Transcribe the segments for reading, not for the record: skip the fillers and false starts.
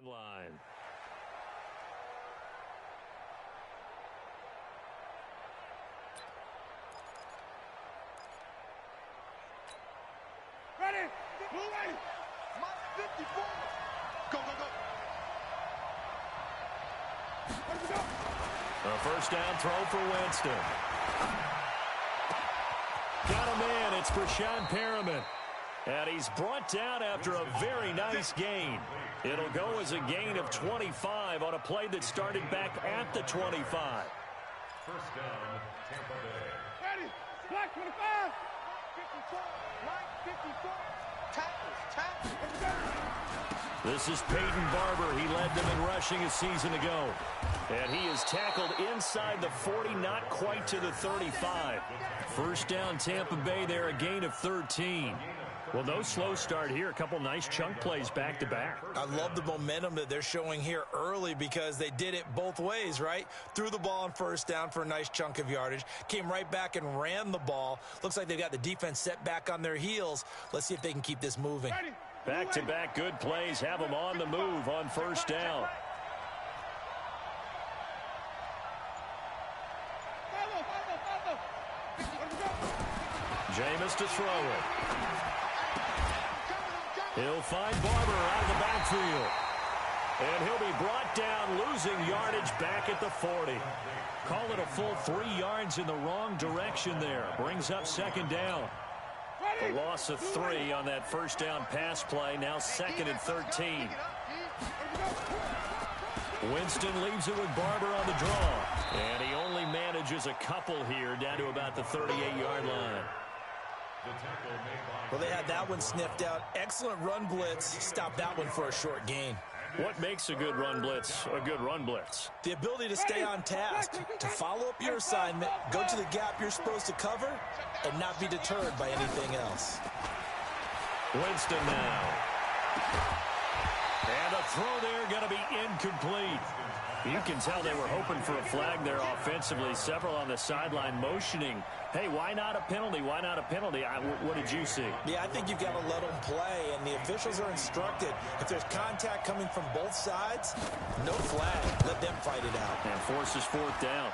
line. Ready? Move ready. My 54. Go, go, go. Let's go. A first down throw for Winston. Got him in. It's Brashad Perriman. And he's brought down after a very nice gain. It'll go as a gain of 25 on a play that started back at the 25. First down, Tampa Bay. Ready? Black 25. 54. Black 54. Tackles. This is Peyton Barber. He led them in rushing a season ago. And he is tackled inside the 40, not quite to the 35. First down, Tampa Bay there, a gain of 13. Well, no slow start here. A couple nice chunk plays back-to-back. I love the momentum that they're showing here early because they did it both ways, right? Threw the ball on first down for a nice chunk of yardage. Came right back and ran the ball. Looks like they've got the defense set back on their heels. Let's see if they can keep this moving. Back-to-back good plays have them on the move on first down. Jameis to throw it. He'll find Barber out of the backfield. And he'll be brought down, losing yardage back at the 40. Call it a full 3 yards in the wrong direction there. Brings up second down. A loss of 3 on that first down pass play. Now second and 13. Winston leaves it with Barber on the draw. And he only manages a couple here down to about the 38-yard line. Well, they had that one sniffed out. Excellent run blitz. Stopped that one for a short gain. What makes a good run blitz a good run blitz? The ability to stay on task, to follow up your assignment, go to the gap you're supposed to cover, and not be deterred by anything else. Winston now. And a throw there going to be incomplete. You can tell they were hoping for a flag there offensively. Several on the sideline motioning. Hey, why not a penalty? Why not a penalty? What did you see? Yeah, I think you've got to let them play, and the officials are instructed. If there's contact coming from both sides, no flag. Let them fight it out. And forces fourth down.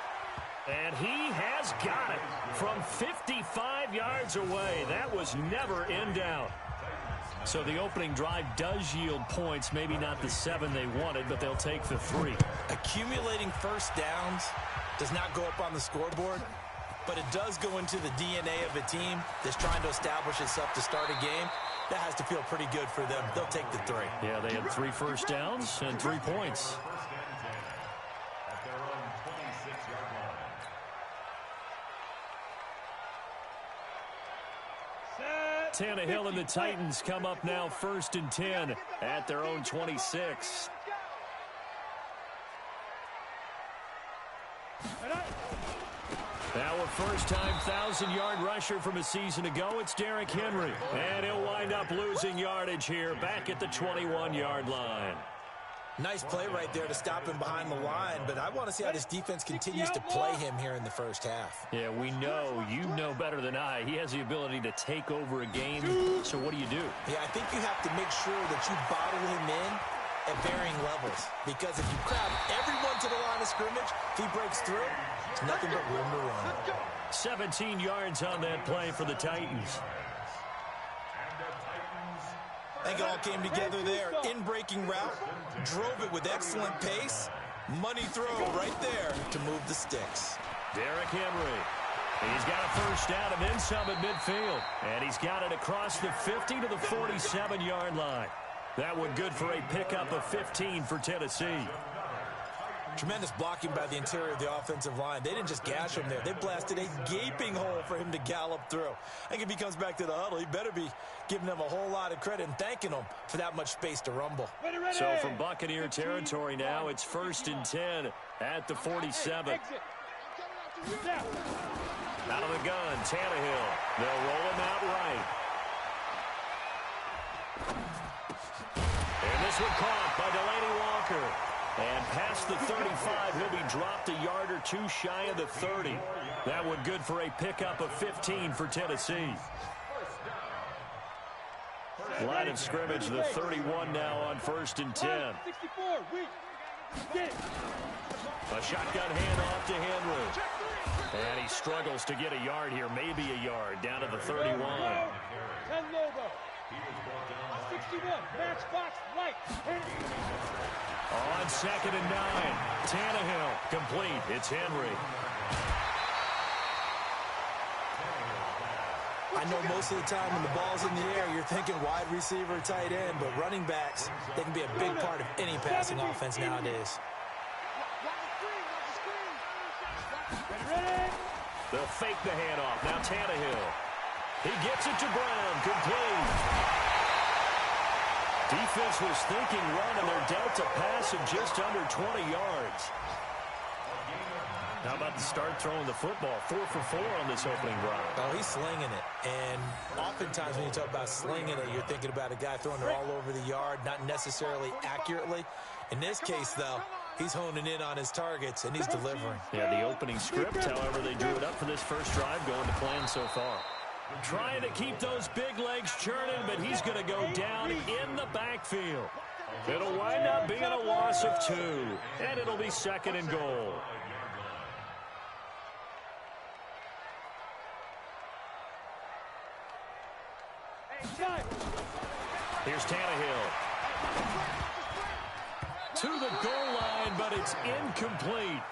And he has got it from 55 yards away. That was never in doubt. So the opening drive does yield points, maybe not the 7 they wanted, but they'll take the 3. Accumulating first downs does not go up on the scoreboard, but it does go into the DNA of a team that's trying to establish itself to start a game. That has to feel pretty good for them. They'll take the 3. Yeah, they had 3 first downs and 3 points. At their own 26-yard line. Tannehill and the Titans come up now first and 10 at their own 26. Now a first-time 1,000-yard rusher from a season ago, it's Derrick Henry. And he'll wind up losing yardage here back at the 21-yard line. Nice play right there to stop him behind the line, but I want to see how this defense continues to play him here in the first half. Yeah, we know, you know better than I, he has the ability to take over a game. So what do? Yeah, I think you have to make sure that you bottle him in at varying levels, because if you crowd everyone to the line of scrimmage, if he breaks through, it's nothing but room to run. 17 yards on that play for the Titans. I think it all came together there. In-breaking route, drove it with excellent pace. Money throw right there to move the sticks. Derrick Henry. He's got a first down and then some at midfield. And he's got it across the 50 to the 47-yard line. That one good for a pickup of 15 for Tennessee. Tremendous blocking by the interior of the offensive line. They didn't just gash him there. They blasted a gaping hole for him to gallop through. I think if he comes back to the huddle, he better be giving them a whole lot of credit and thanking them for that much space to rumble. So from Buccaneer territory now, it's first and 10 at the 47. Out of the gun, Tannehill. They'll roll him out right. And this one caught by Delaney Walker. And past the 35, he'll be dropped a yard or 2 shy of the 30. That one good for a pickup of 15 for Tennessee. Line of scrimmage, the 31 now on 1st and 10. 64, A shotgun handoff to Henry. And he struggles to get a yard here, maybe a yard, down to the 31. 10 Lobo. 61, match box, right. On 2nd and 9, Tannehill, complete. It's Henry. I know most of the time when the ball's in the air, you're thinking wide receiver, tight end, but running backs, they can be a big part of any passing offense nowadays. They'll fake the handoff. Now Tannehill. He gets it to Brown, complete. Defense was thinking run, and they're dealt a pass of just under 20 yards. How about the start throwing the football? 4 for 4 on this opening drive. Oh, he's slinging it. And oftentimes when you talk about slinging it, you're thinking about a guy throwing it all over the yard, not necessarily accurately. In this case, though, he's honing in on his targets, and he's delivering. Yeah, the opening script, however, they drew it up for this first drive, going to plan so far. Trying to keep those big legs churning, but he's going to go down in the backfield. It'll wind up being a loss of 2, and it'll be 2nd and goal. Here's Tannehill. To the goal line, but it's incomplete.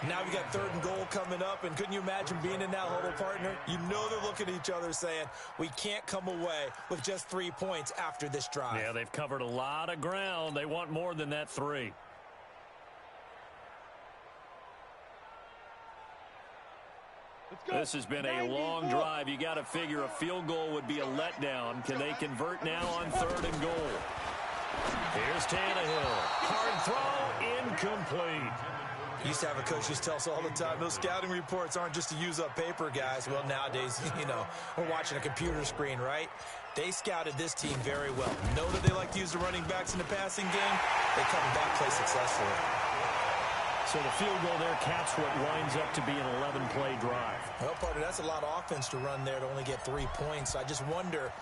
Now we got 3rd and goal coming up, and couldn't you imagine being in that huddle, partner? You know they're looking at each other saying, we can't come away with just 3 points after this drive. Yeah, they've covered a lot of ground. They want more than that 3. This has been a long drive. You got to figure a field goal would be a letdown. Can they convert now on 3rd and goal? Here's Tannehill. Hard throw, incomplete. Used to have a coach used to tell us all the time, those scouting reports aren't just to use up paper, guys. Well, nowadays, you know, we're watching a computer screen, right? They scouted this team very well. Know that they like to use the running backs in the passing game. They come back, play successfully. So the field goal there caps what winds up to be an 11-play drive. Well, partner, that's a lot of offense to run there to only get 3 points. I just wonder,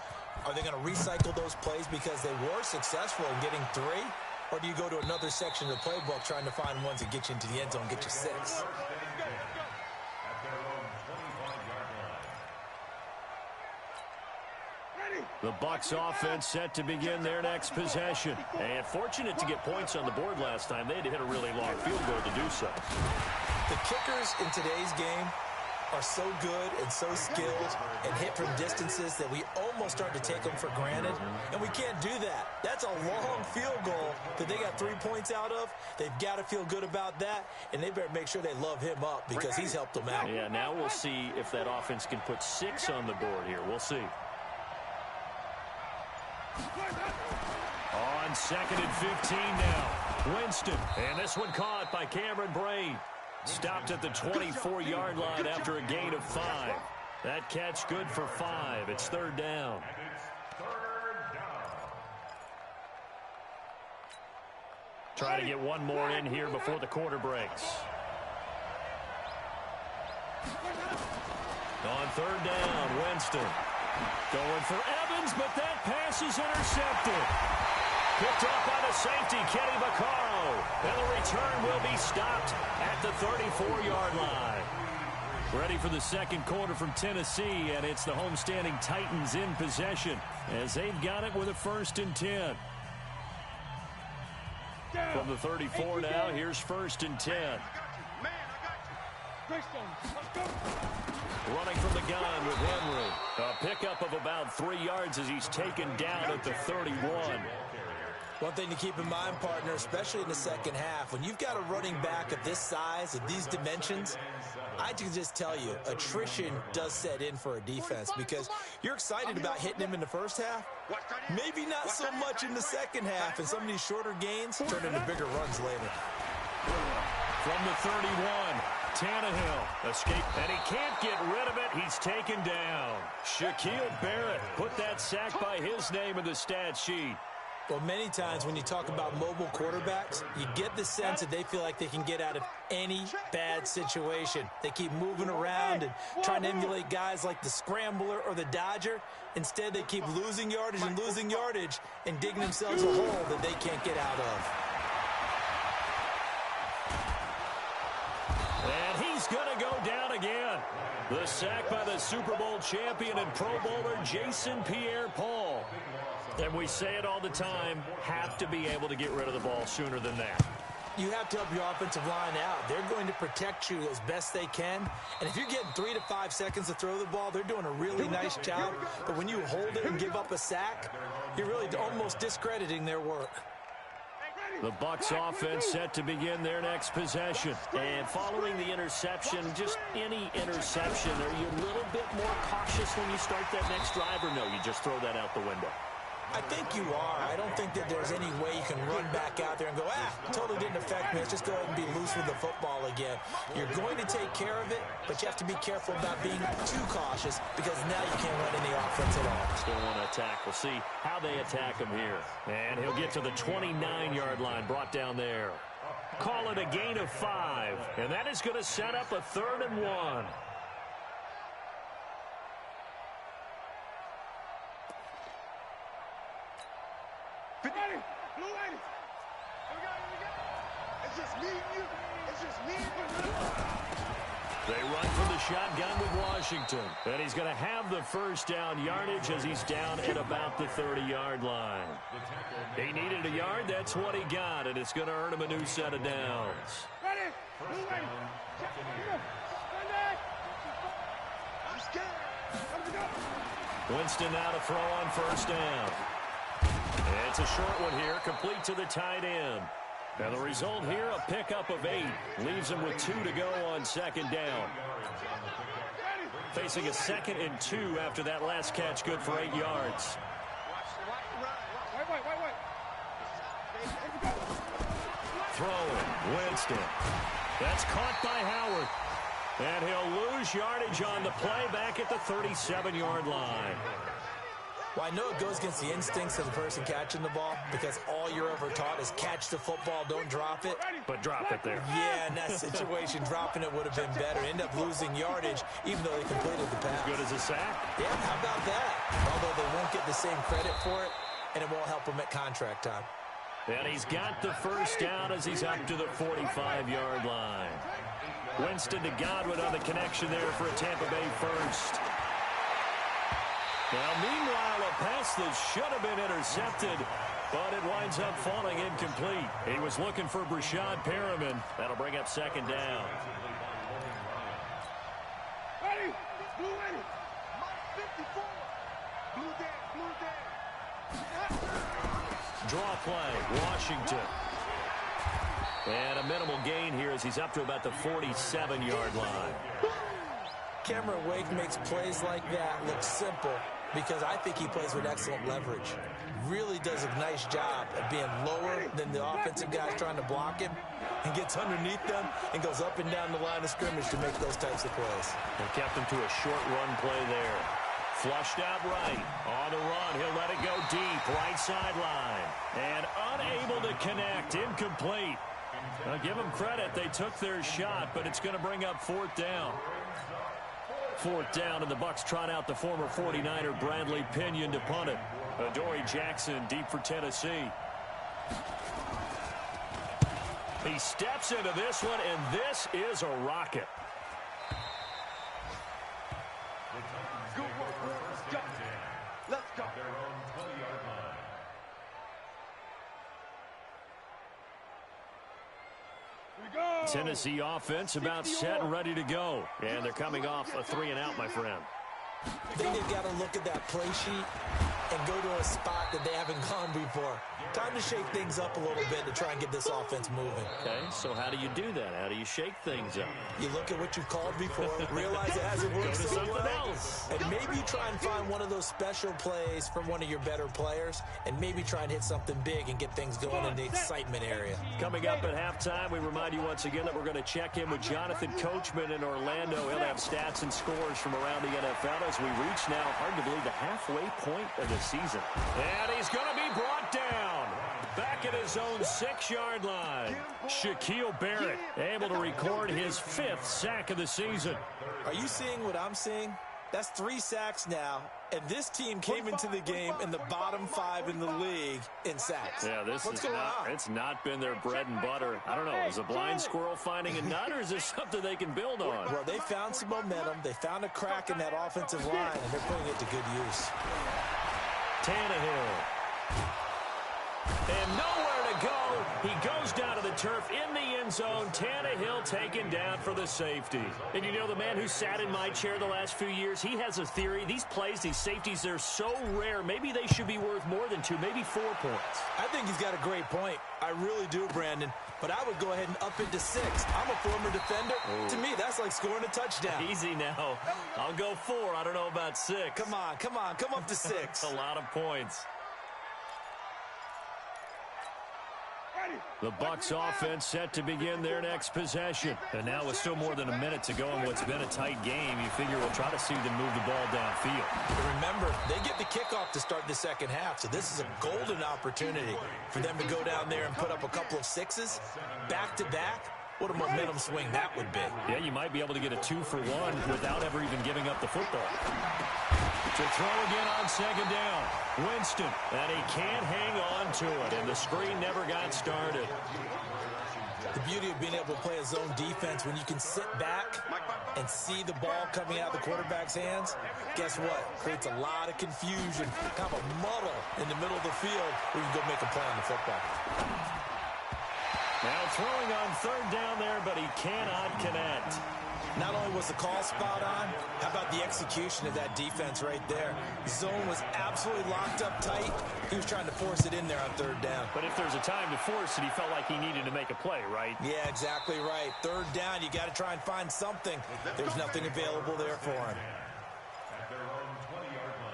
are they going to recycle those plays because they were successful in getting 3? Or do you go to another section of the playbook trying to find ones that get you into the end zone, get you 6? The Bucs offense set to begin their next possession. And fortunate to get points on the board last time. They had to hit a really long field goal to do so. The kickers in today's game are so good and so skilled and hit from distances that we almost start to take them for granted. And we can't do that. That's a long field goal that they got 3 points out of. They've got to feel good about that, and they better make sure they love him up because he's helped them out. Yeah, now we'll see if that offense can put 6 on the board here. We'll see. On 2nd and 15 now. Winston, and this one caught by Cameron Braid. Stopped at the 24-yard line after a gain of 5. That catch good for 5. It's 3rd down. Try to get one more in here before the quarter breaks. On 3rd down, Winston. Going for Evans, but that pass is intercepted. Picked up by the safety, Kenny Vaccaro. And the return will be stopped at the 34-yard line. Ready for the second quarter from Tennessee, and it's the homestanding Titans in possession as they've got it with a 1st and 10. From the 34 now, here's 1st and 10. Running from the gun with Henry. A pickup of about 3 yards as he's taken down at the 31. One thing to keep in mind, partner, especially in the second half, when you've got a running back of this size, of these dimensions, I can just tell you, attrition does set in for a defense because you're excited about hitting him in the first half. Maybe not so much in the second half, and some of these shorter gains turn into bigger runs later. From the 31, Tannehill escaped, and he can't get rid of it. He's taken down. Shaquille Barrett put that sack by his name in the stat sheet. Well, many times when you talk about mobile quarterbacks, you get the sense that they feel like they can get out of any bad situation. They keep moving around and trying to emulate guys like the Scrambler or the Dodger. Instead, they keep losing yardage and digging themselves a hole that they can't get out of. And he's going to go down again. The sack by the Super Bowl champion and Pro Bowler Jason Pierre-Paul. And we say it all the time, have to be able to get rid of the ball sooner than that. You have to help your offensive line out. They're going to protect you as best they can. And if you're getting 3 to 5 seconds to throw the ball, they're doing a really nice job. But when you hold it and give up a sack, you're really almost discrediting their work. The Bucs offense set to begin their next possession. And following the interception, just any interception, are you a little bit more cautious when you start that next drive, or no, you just throw that out the window? I think you are. I don't think that there's any way you can run back out there and go, totally didn't affect me. Let's just go ahead and be loose with the football again. You're going to take care of it, but you have to be careful about being too cautious because now you can't run any offense at all. Still want to attack. We'll see how they attack him here. And he'll get to the 29-yard line, brought down there. Call it a gain of 5, and that is going to set up a 3rd and 1. It's just me and you. It's just me and you. They run from the shotgun with Washington. And he's going to have the first down yardage as he's down at about the 30-yard line. He needed a yard. That's what he got, and it's going to earn him a new set of downs. Ready? I'm scared. Winston now to throw on first down. It's a short one here, complete to the tight end. And the result here, a pickup of 8. Leaves him with 2 to go on second down. Facing a 2nd and 2 after that last catch, good for 8 yards. Throwing, Winston. That's caught by Howard. And he'll lose yardage on the play back at the 37-yard line. Well, I know it goes against the instincts of the person catching the ball because all you're ever taught is catch the football, don't drop it. But drop it there. Yeah, in that situation, dropping it would have been better. End up losing yardage even though they completed the pass. Good as a sack. Yeah, how about that? Although they won't get the same credit for it, and it won't help them at contract time. And he's got the first down as he's up to the 45-yard line. Winston to Godwin on the connection there for a Tampa Bay first. Now, meanwhile, a pass that should have been intercepted, but it winds up falling incomplete. He was looking for Brashad Perriman. That'll bring up second down. Ready? Blue ready. Mike 54. Blue dead. Draw play, Washington. And a minimal gain here as he's up to about the 47-yard line. Cameron Wake makes plays like that look simple because I think he plays with excellent leverage. Really does a nice job of being lower than the offensive guys trying to block him and gets underneath them and goes up and down the line of scrimmage to make those types of plays. And kept him to a short run play there. Flushed out right. On the run, he'll let it go deep. Right sideline. And unable to connect. Incomplete. Now, give them credit. They took their shot, but it's going to bring up 4th down. 4th down, and the Bucs trot out the former 49er Bradley Pinion to punt it. Adoree Jackson deep for Tennessee. He steps into this one, and this is a rocket. Let's go. Tennessee offense about set and ready to go. And they're coming off a 3-and-out, my friend. I think they've got to look at that play sheet and go to a spot that they haven't gone before. Time to shake things up a little bit to try and get this offense moving. Okay, so how do you do that? How do you shake things up? You look at what you've called before, realize it hasn't worked Go to so something well, else. and maybe try and find one of those special plays from one of your better players, and maybe try and hit something big and get things going in the excitement area. Coming up at halftime, we remind you once again that we're going to check in with Jonathan Coachman in Orlando. He'll have stats and scores from around the NFL as as we reach now, hard to believe, the halfway point of the season. And he's going to be brought down. Back at his own 6-yard line. Shaquille Barrett able to record his 5th sack of the season. Are you seeing what I'm seeing? That's 3 sacks now, and this team came into the game in the bottom 5 in the league in sacks. Yeah, it's not been their bread and butter. I don't know, is a blind squirrel finding a nut, or is this something they can build on? Well, they found some momentum. They found a crack in that offensive line, and they're putting it to good use. Tannehill. And nowhere to go. He goes down to the turf in the end zone. Tannehill taken down for the safety. And you know, the man who sat in my chair the last few years, he has a theory. These plays, these safeties, they're so rare. Maybe they should be worth more than 2, maybe 4 points. I think he's got a great point. I really do, Brandon. But I would go ahead and up it to 6. I'm a former defender. Ooh. To me, that's like scoring a touchdown. Easy now. I'll go 4. I don't know about 6. Come on. Come up to 6. A lot of points. The Bucs offense set to begin their next possession. And now with still more than a minute to go in what's been a tight game, you figure we'll try to see them move the ball downfield. But remember, they get the kickoff to start the second half, so this is a golden opportunity for them to go down there and put up a couple of 6s back-to-back. What a momentum swing that would be. Yeah, you might be able to get a 2-for-1 without ever even giving up the football. To throw again on second down. Winston, and he can't hang on to it, and the screen never got started. The beauty of being able to play a zone defense when you can sit back and see the ball coming out of the quarterback's hands, guess what? Creates a lot of confusion, kind of a muddle in the middle of the field where you can go make a play on the football. Now throwing on third down there, but he cannot connect. Not only was the call spot on, how about the execution of that defense right there? The zone was absolutely locked up tight. He was trying to force it in there on third down. But if there's a time to force it, he felt like he needed to make a play, right? Yeah, exactly right. Third down, you got to try and find something. There's nothing available there for him. At their own 20-yard line.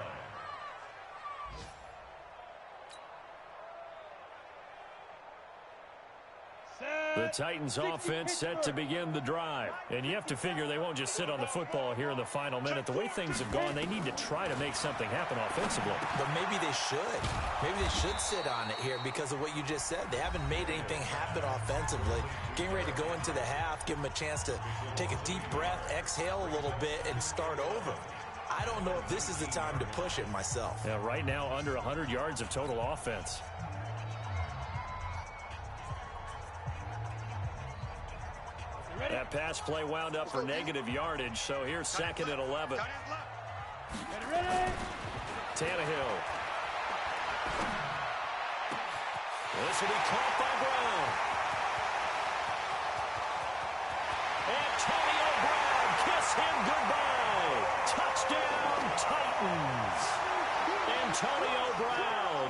The Titans offense set to begin the drive. And you have to figure they won't just sit on the football here in the final minute. The way things have gone, they need to try to make something happen offensively. But maybe they should. Maybe they should sit on it here because of what you just said. They haven't made anything happen offensively. Getting ready to go into the half, give them a chance to take a deep breath, exhale a little bit, and start over. I don't know if this is the time to push it myself. Yeah, right now under 100 yards of total offense. That pass play wound up for negative yardage, so here's second and 11. Tannehill. This will be caught by Brown. Antonio Brown, kiss him goodbye. Touchdown, Titans. Antonio Brown,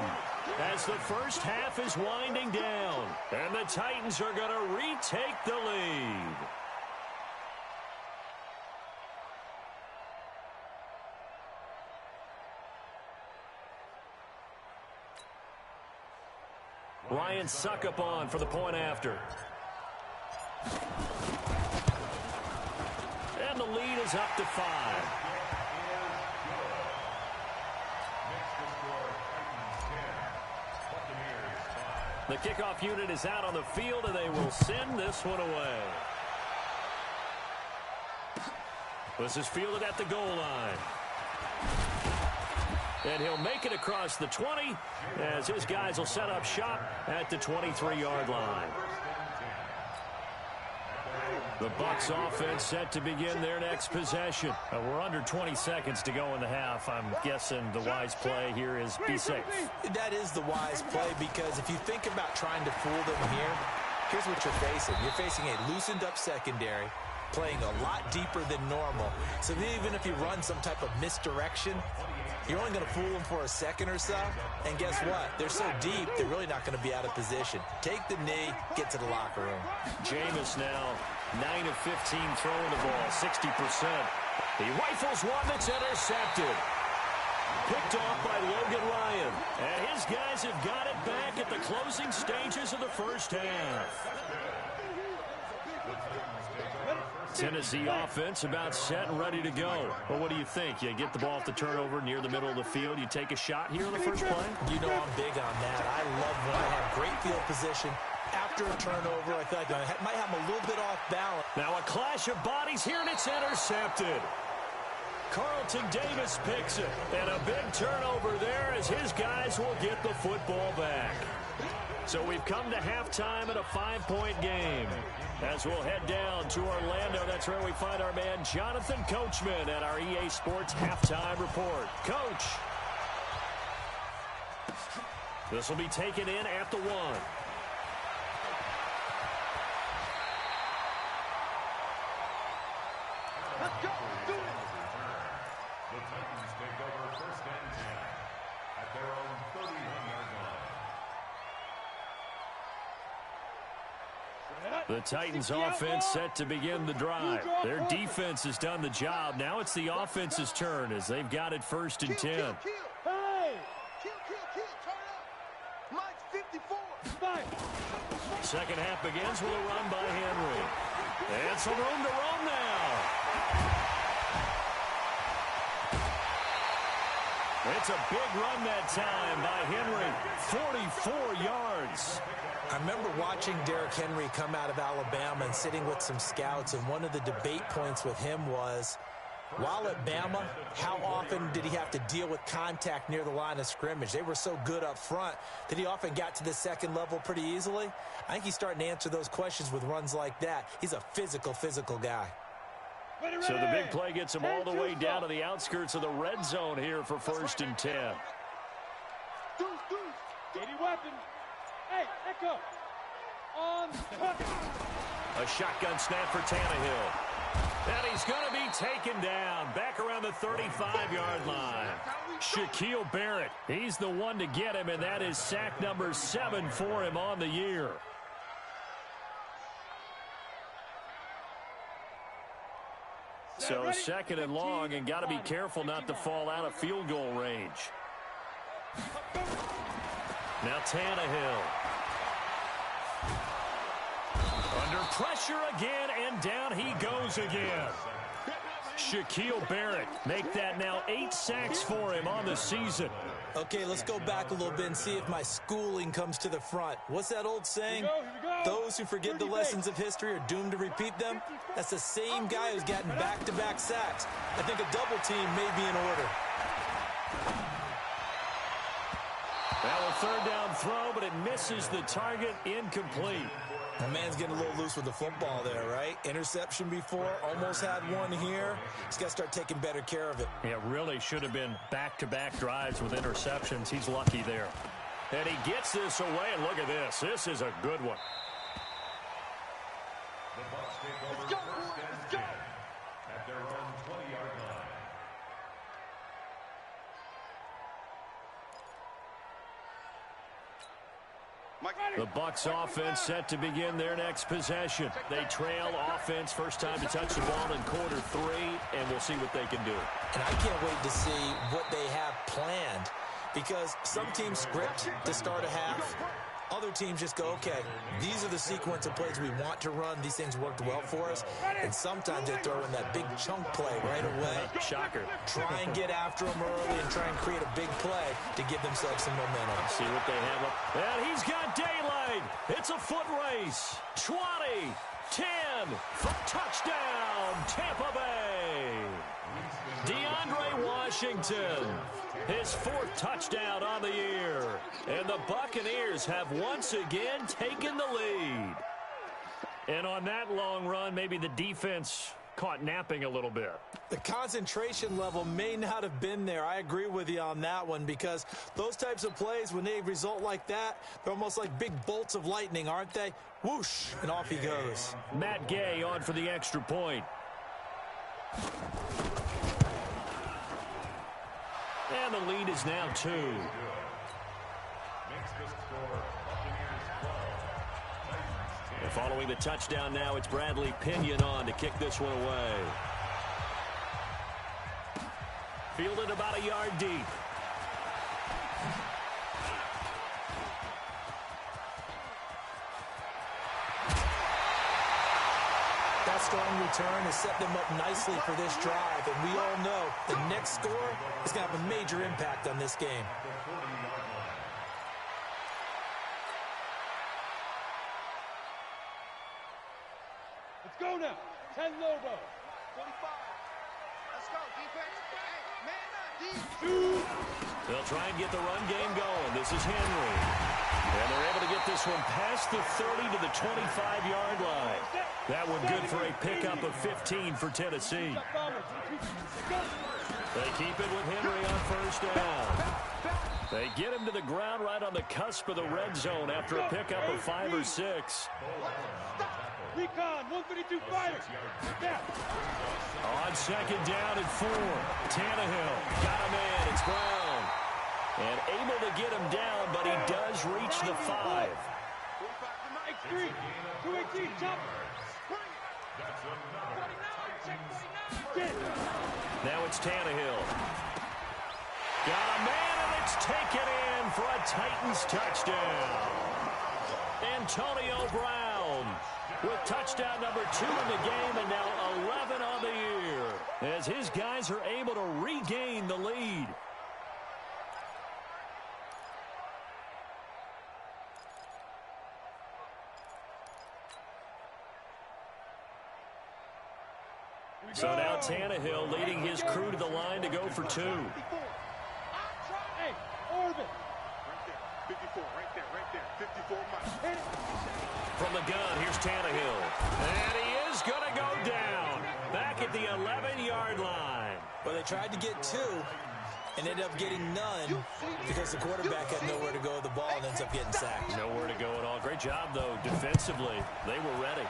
as the first half is winding down, and the Titans are going to retake the lead. Ryan Suckup on for the point after. And the lead is up to 5. The kickoff unit is out on the field, and they will send this one away. This is fielded at the goal line. And he'll make it across the 20 as his guys will set up shop at the 23-yard line. The Bucs offense set to begin their next possession. We're under 20 seconds to go in the half. I'm guessing the wise play here is be safe. That is the wise play because if you think about trying to fool them here, here's what you're facing. You're facing a loosened up secondary, playing a lot deeper than normal. So even if you run some type of misdirection, you're only going to fool them for a second or so. And guess what? They're so deep, they're really not going to be out of position. Take the knee, get to the locker room. Jameis now 9 of 15 throwing the ball, 60%. He rifles one that's intercepted. Picked off by Logan Ryan. And his guys have got it back at the closing stages of the first half. Tennessee offense about set and ready to go. Well, what do you think? You get the ball off the turnover near the middle of the field. You take a shot here in the first play? You know I'm big on that. I love when I have great field position. After a turnover, I feel like I might have a little bit off balance. Now a clash of bodies here, and it's intercepted. Carlton Davis picks it. And a big turnover there as his guys will get the football back. So we've come to halftime in a 5-point game. As we'll head down to Orlando, that's where we find our man Jonathan Coachman at our EA Sports Halftime Report. Coach. This will be taken in at the 1. Let's go. Do it. The Titans take over first and 10 at their own 31-yard line. The Titans offense set to begin the drive. Their defense has done the job. Now it's the offense's turn as they've got it first and 10. Hey! Kill. Turn up. Mike's 54. Second half begins with a run by Henry. And some room to roam now. It's a big run that time by Henry. 44 yards. I remember watching Derrick Henry come out of Alabama and sitting with some scouts, and one of the debate points with him was, while at Bama, how often did he have to deal with contact near the line of scrimmage? They were so good up front that he often got to the second level pretty easily. I think he's starting to answer those questions with runs like that. He's a physical guy. So the big play gets him all the way down to the outskirts of the red zone here for first and 10. Deuce. Get him weapon. Hey, echo. On cut. A shotgun snap for Tannehill. And he's going to be taken down back around the 35-yard line. Shaquille Barrett, he's the one to get him, and that is sack number 7 for him on the year. So second and long, and got to be careful not to fall out of field goal range. Now Tannehill. Under pressure again, and down he goes again. Shaquille Barrett, make that now 8 sacks for him on the season. Okay, let's go back a little bit and see if my schooling comes to the front. What's that old saying? Here we go. Those who forget the lessons of history are doomed to repeat them. That's the same guy who's gotten back-to-back sacks. I think a double team may be in order. Now a third down throw, but it misses the target, incomplete. The man's getting a little loose with the football there, right? Interception before, almost had one here. He's got to start taking better care of it. Yeah, really should have been back-to-back drives with interceptions. He's lucky there. And he gets this away, and look at this. This is a good one. The Bucs take over Let's go, first and let's go. 10 at their own 20-yard line. The Bucs offense set to begin their next possession. They trail offense, first time to touch the ball in quarter 3, and we'll see what they can do. And I can't wait to see what they have planned, because some teams script to start a half. Other teams just go, okay, these are the sequence of plays we want to run. These things worked well for us. And sometimes they throw in that big chunk play right away. Shocker. Try and get after them early and try and create a big play to give themselves some momentum. See what they have up. And he's got daylight. It's a foot race. 20, 10, for touchdown, Tampa Bay. DeAndre Washington, his 4th touchdown on the year. And the Buccaneers have once again taken the lead. And on that long run, maybe the defense caught napping a little bit. The concentration level may not have been there. I agree with you on that one, because those types of plays, when they result like that, they're almost like big bolts of lightning, aren't they? Whoosh, and off he goes. Matt Gay on for the extra point. And the lead is now 2. Makes the score Buccaneers 12, Titans 10. And following the touchdown now, it's Bradley Pinion on to kick this one away. Fielded about a yard deep. That's strong return has set them up nicely for this drive, and we all know the next score is going to have a major impact on this game. Let's go now. 10 Lobo. 25. Let's go, defense. Hey, man up, They'll try and get the run game going. This is Henry. And they're able to get this one past the 30 to the 25-yard line. That one good for a pickup of 15 for Tennessee. They keep it with Henry on first down. They get him to the ground right on the cusp of the red zone after a pickup of 5 or 6. Recon, 152 fighter. On second down and 4. Tannehill got him in. It's Brown. And able to get him down, but he does reach the 5. X3, 218, chop. Now it's Tannehill. Got a man, and it's taken in for a Titans touchdown. Antonio Brown with touchdown number 2 in the game, and now 11 on the year, as his guys are able to regain the lead. So now Tannehill leading his crew to the line to go for 2. Hey, Orbit. Right there, 54, right there, 54 miles. From the gun, here's Tannehill. And he is going to go down. Back at the 11-yard line. Well, they tried to get 2 and ended up getting none because the quarterback had nowhere to go with the ball and ends up getting sacked. Nowhere to go at all. Great job, though, defensively. They were ready.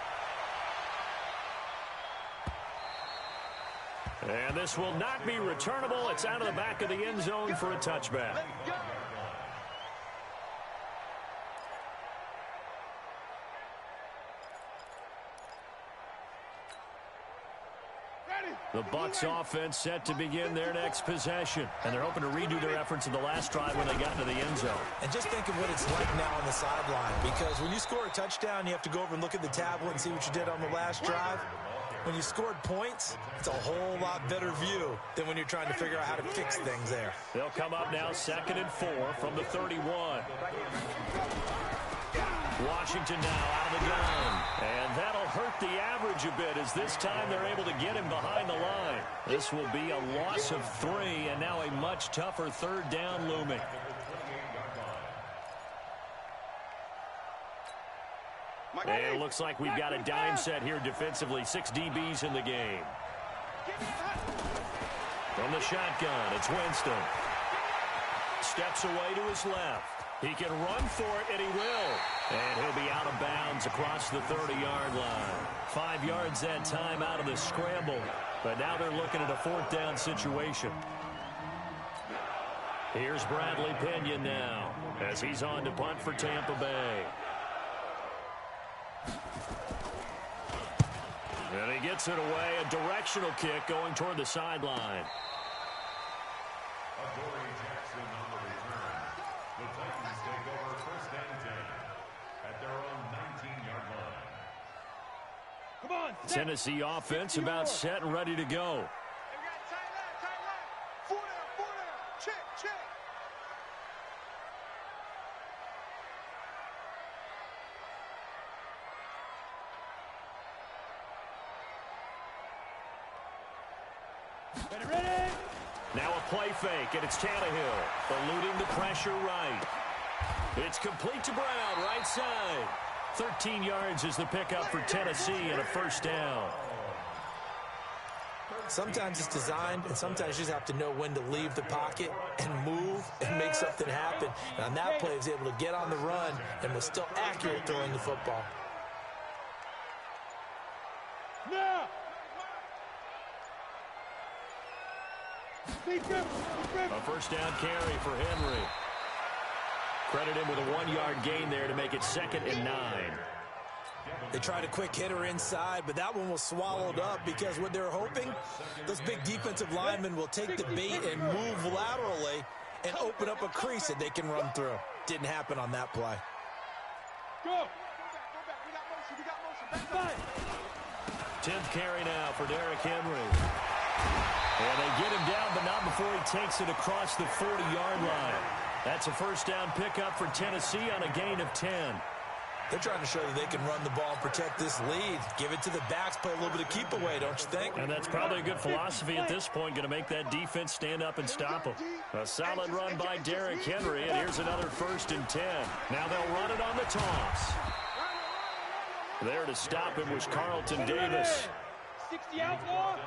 And this will not be returnable. It's out of the back of the end zone for a touchback. The Bucs offense set to begin their next possession. And they're hoping to redo their efforts in the last drive when they got into the end zone. And just think of what it's like now on the sideline, because when you score a touchdown, you have to go over and look at the tablet and see what you did on the last drive. When you scored points, it's a whole lot better view than when you're trying to figure out how to fix things there. They'll come up now 2nd and 4 from the 31. Washington now out of the gun. And that'll hurt the average a bit, as this time they're able to get him behind the line. This will be a loss of 3, and now a much tougher 3rd down looming. And it looks like we've got a dime set here defensively. 6 DBs in the game. From the shotgun, it's Winston. Steps away to his left. He can run for it, and he will. And he'll be out of bounds across the 30-yard line. 5 yards that time out of the scramble. But now they're looking at a 4th down situation. Here's Bradley Pinion now, as he's on to punt for Tampa Bay. And he gets it away, a directional kick going toward the sideline. Jackson on the return. The Titans take over 1st and 10 at their own 19-yard line. Come on, Tennessee offense about set and ready to go. tight line. 4 down, check. Ready? Now a play fake, and it's Tannehill eluding the pressure right. It's complete to Brown, right side. 13 yards is the pickup for Tennessee and a 1st down. Sometimes it's designed, and sometimes you just have to know when to leave the pocket and move and make something happen. And on that play, he was able to get on the run and was still accurate throwing the football. Now. A 1st down carry for Henry. Credit him with a 1-yard gain there to make it 2nd and 9. They tried a quick hitter inside, but that one was swallowed up because what they're hoping, those big defensive linemen will take the bait and move laterally and open up a crease that they can run through. Didn't happen on that play. Go back. We got motion. Back 10th carry now for Derrick Henry. And they get him down, but not before he takes it across the 40-yard line. That's a first down pickup for Tennessee on a gain of 10. They're trying to show that they can run the ball and protect this lead. Give it to the backs, play a little bit of keep away, don't you think? And that's probably a good philosophy at this point, going to make that defense stand up and stop them. A solid run by Derrick Henry, and here's another 1st and 10. Now they'll run it on the toss. There to stop him was Carlton Davis. 60 out, Law.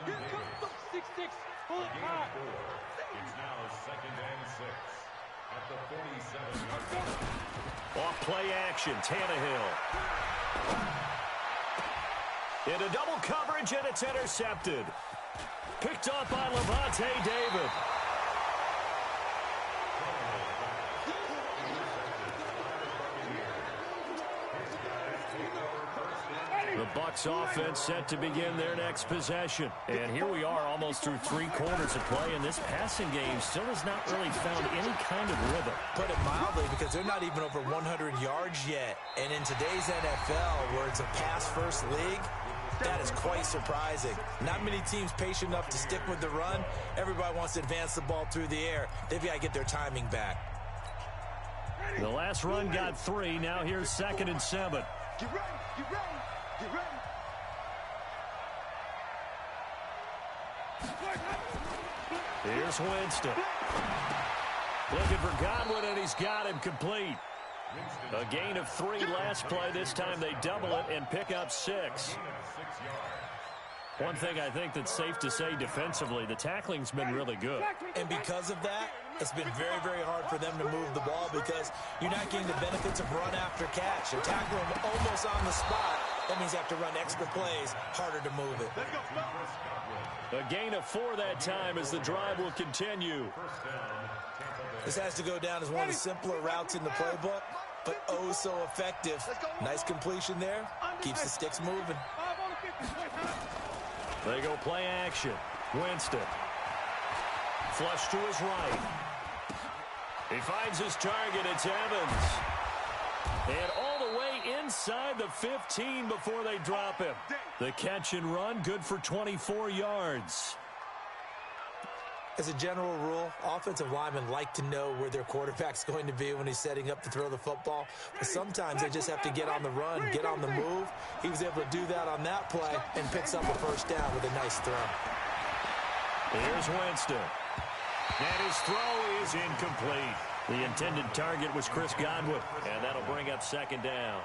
Here comes 6-6. Pull it high. It's now 2nd and 6 at the 47-yard line. Off play action, Tannehill. Into double coverage, and it's intercepted. Picked up by Levante David. The Bucs offense set to begin their next possession. And here we are almost through 3 quarters of play, and this passing game still has not really found any kind of rhythm. Put it mildly, because they're not even over 100 yards yet. And in today's NFL, where it's a pass-first league, that is quite surprising. Not many teams patient enough to stick with the run. Everybody wants to advance the ball through the air. They've got to get their timing back. The last run got 3. Now here's 2nd and 7. Get ready. Get ready. Get ready. Here's Winston. Looking for Godwin, and he's got him complete. A gain of 3 last play. This time they double it and pick up 6. One thing I think that's safe to say defensively, the tackling's been really good. And because of that, it's been very, very hard for them to move the ball because you're not getting the benefits of run after catch. You're tackling them almost on the spot. That means you have to run extra plays, harder to move it. A gain of 4 that time as the drive will continue. This has to go down as one of the simpler routes in the playbook, but oh so effective. Nice completion there. Keeps the sticks moving. They go play action. Winston. Flush to his right. He finds his target. It's Evans. And all the way inside the 15 before they drop him. The catch and run, good for 24 yards. As a general rule, offensive linemen like to know where their quarterback's going to be when he's setting up to throw the football. But sometimes they just have to get on the run, get on the move. He was able to do that on that play and picks up a first down with a nice throw. Here's Winston. And his throw is incomplete. The intended target was Chris Godwin, and that'll bring up 2nd down.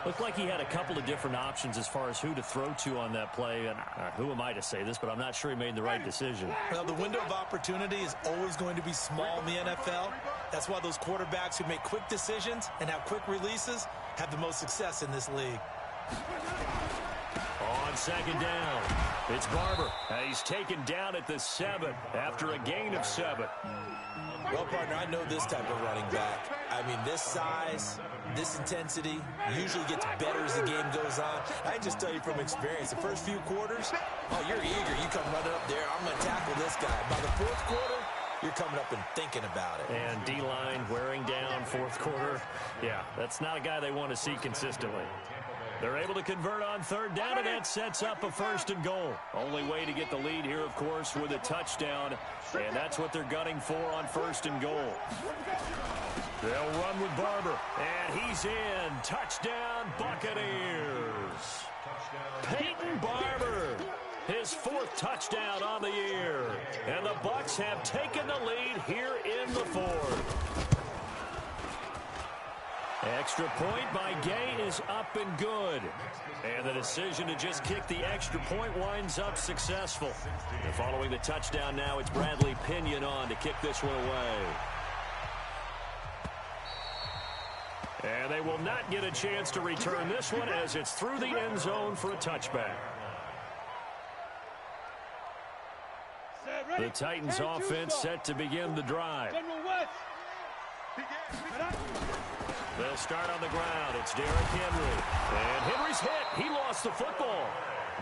Looked like he had a couple of different options as far as who to throw to on that play. And who am I to say this, but I'm not sure he made the right decision. Well, the window of opportunity is always going to be small in the NFL. That's why those quarterbacks who make quick decisions and have quick releases have the most success in this league. On 2nd down, it's Barber. He's taken down at the 7 after a gain of 7. Well, partner, I know this type of running back. I mean, this size, this intensity usually gets better as the game goes on. I can just tell you from experience, the first few quarters, oh, you're eager. You come running up there. I'm going to tackle this guy. By the 4th quarter, you're coming up and thinking about it. And D-line wearing down 4th quarter. Yeah, that's not a guy they want to see consistently. They're able to convert on 3rd down, and that sets up a 1st and goal. Only way to get the lead here, of course, with a touchdown, and that's what they're gunning for on 1st and goal. They'll run with Barber, and he's in. Touchdown, Buccaneers. Peyton Barber, his 4th touchdown on the year, and the Bucs have taken the lead here in the 4th. Extra point by Gay is up and good. And the decision to just kick the extra point winds up successful. And following the touchdown now, it's Bradley Pinion on to kick this one away. And they will not get a chance to return this one as it's through the end zone for a touchback. The Titans offense set to begin the drive. They'll start on the ground. It's Derrick Henry. And Henry's hit. He lost the football.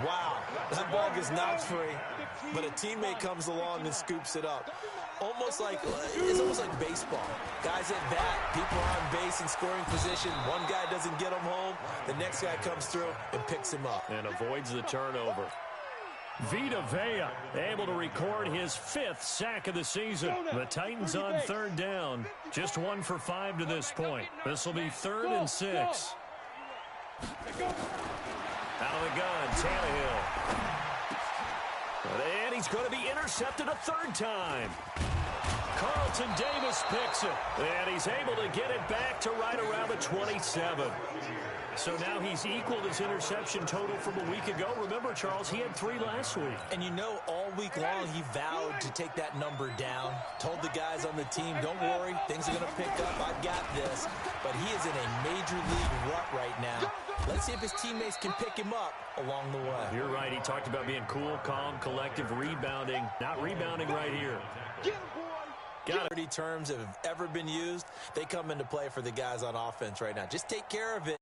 Wow, that ball gets knocked free, but a teammate comes along and scoops it up. It's almost like baseball. Guys at bat, people are on base in scoring position. One guy doesn't get him home. The next guy comes through and picks him up. And avoids the turnover. Vita Vea able to record his 5th sack of the season. The Titans on 3rd down. Just 1 for 5 to this point. This will be 3rd and 6. Out of the gun, Tannehill. And he's going to be intercepted a 3rd time. Carlton Davis picks it. And he's able to get it back to right around the 27. So now he's equaled his interception total from a week ago. Remember, Charles, he had 3 last week. And you know, all week long he vowed to take that number down. Told the guys on the team, don't worry, things are going to pick up. I've got this. But he is in a major league rut right now. Let's see if his teammates can pick him up along the way. You're right. He talked about being cool, calm, collective, rebounding. Not rebounding right here. Got it. Terms have ever been used, they come into play for the guys on offense right now. Just take care of it,